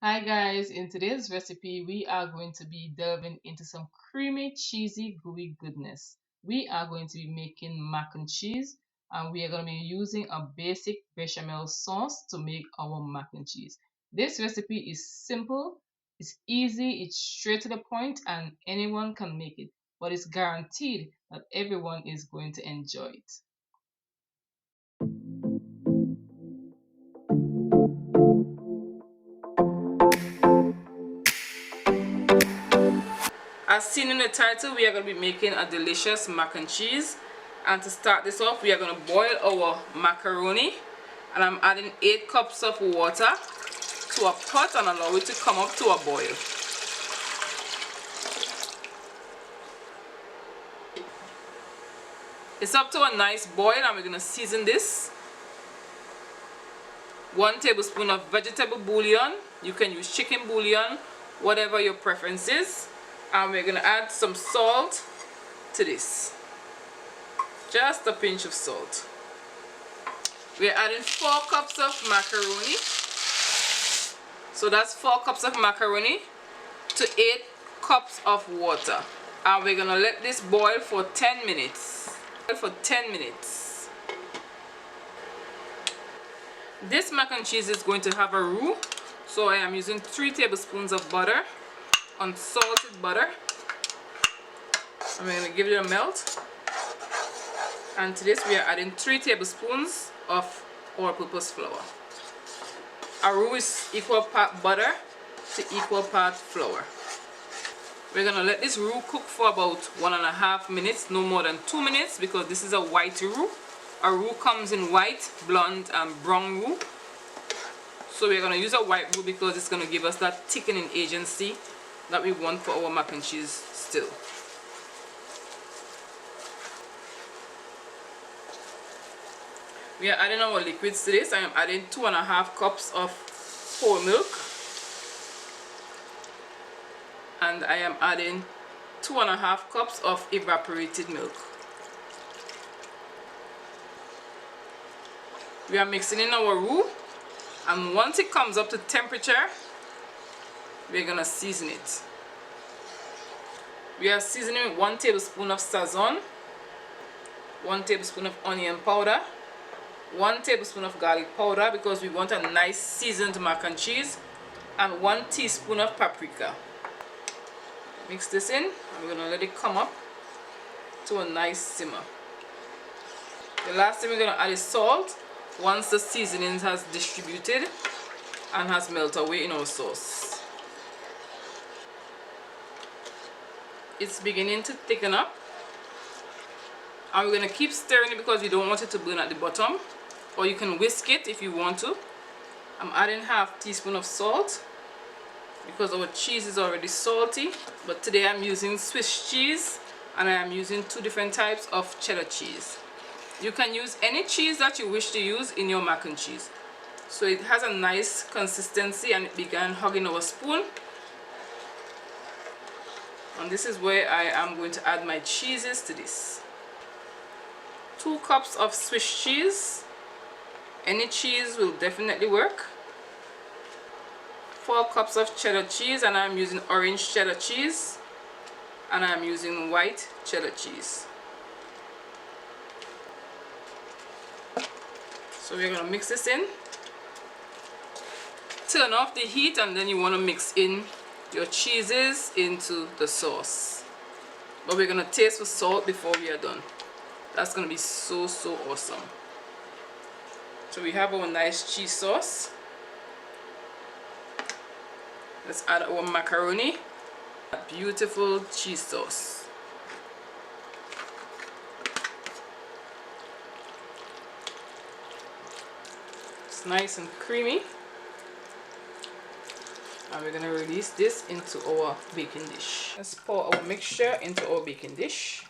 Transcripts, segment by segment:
Hi guys, in today's recipe we are going to be delving into some creamy, cheesy, gooey goodness. We are going to be making mac and cheese and we are going to be using a basic bechamel sauce to make our mac and cheese. This recipe is simple, it's easy, it's straight to the point and anyone can make it, but it's guaranteed that everyone is going to enjoy it. As seen in the title, we are going to be making a delicious mac and cheese. And to start this off, we are going to boil our macaroni. And I'm adding 8 cups of water to a pot and allow it to come up to a boil. It's up to a nice boil and we're going to season this. 1 tablespoon of vegetable bouillon. You can use chicken bouillon, whatever your preference is. And we're going to add some salt to this. Just a pinch of salt. We're adding 4 cups of macaroni. So that's 4 cups of macaroni to 8 cups of water. And we're going to let this boil for 10 minutes. For 10 minutes. This mac and cheese is going to have a roux. So I am using 3 tablespoons of butter, unsalted butter. I'm going to give it a melt. And to this we are adding 3 tablespoons of all-purpose flour. A roux is equal part butter to equal part flour. We're going to let this roux cook for about 1.5 minutes, no more than 2 minutes, because this is a white roux. A roux comes in white, blonde and brown roux. So we're going to use a white roux because it's going to give us that thickening agency that we want for our mac and cheese still. We are adding our liquids to this. I am adding 2.5 cups of whole milk. And I am adding 2.5 cups of evaporated milk. We are mixing in our roux. And once it comes up to temperature, we're going to season it. We are seasoning with 1 tablespoon of Sazon, 1 tablespoon of onion powder, 1 tablespoon of garlic powder because we want a nice seasoned mac and cheese, and 1 teaspoon of paprika. Mix this in and we're going to let it come up to a nice simmer. The last thing we're going to add is salt once the seasoning has distributed and has melted away in our sauce. It's beginning to thicken up and we're going to keep stirring it because we don't want it to burn at the bottom, or you can whisk it if you want to. I'm adding half teaspoon of salt because our cheese is already salty, but today I'm using Swiss cheese and I am using 2 different types of cheddar cheese. You can use any cheese that you wish to use in your mac and cheese. So it has a nice consistency and it began hugging our spoon. And this is where I am going to add my cheeses to this. 2 cups of Swiss cheese. Any cheese will definitely work. 4 cups of cheddar cheese, and I'm using orange cheddar cheese. And I'm using white cheddar cheese. So we're going to mix this in. Turn off the heat and then you want to mix in your cheeses into the sauce. But we're going to taste for salt before we are done. That's going to be so awesome. So we have our nice cheese sauce. Let's add our macaroni. A beautiful cheese sauce. It's nice and creamy. And we're going to release this into our baking dish. Let's pour our mixture into our baking dish.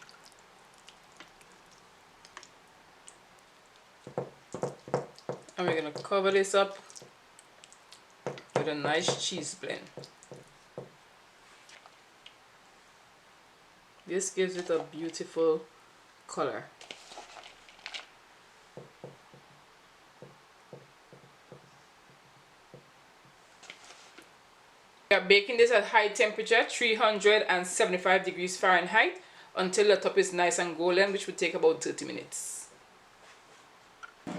And we're going to cover this up with a nice cheese blend. This gives it a beautiful color. We are baking this at high temperature, 375 degrees Fahrenheit, until the top is nice and golden, which will take about 30 minutes.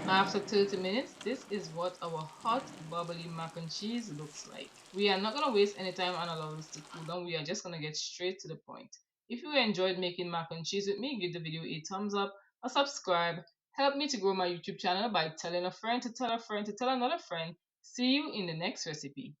After 30 minutes, this is what our hot, bubbly mac and cheese looks like. We are not going to waste any time and allow this to cool down. We are just going to get straight to the point. If you enjoyed making mac and cheese with me, give the video a thumbs up, a subscribe. Help me to grow my YouTube channel by telling a friend to tell a friend to tell another friend. See you in the next recipe.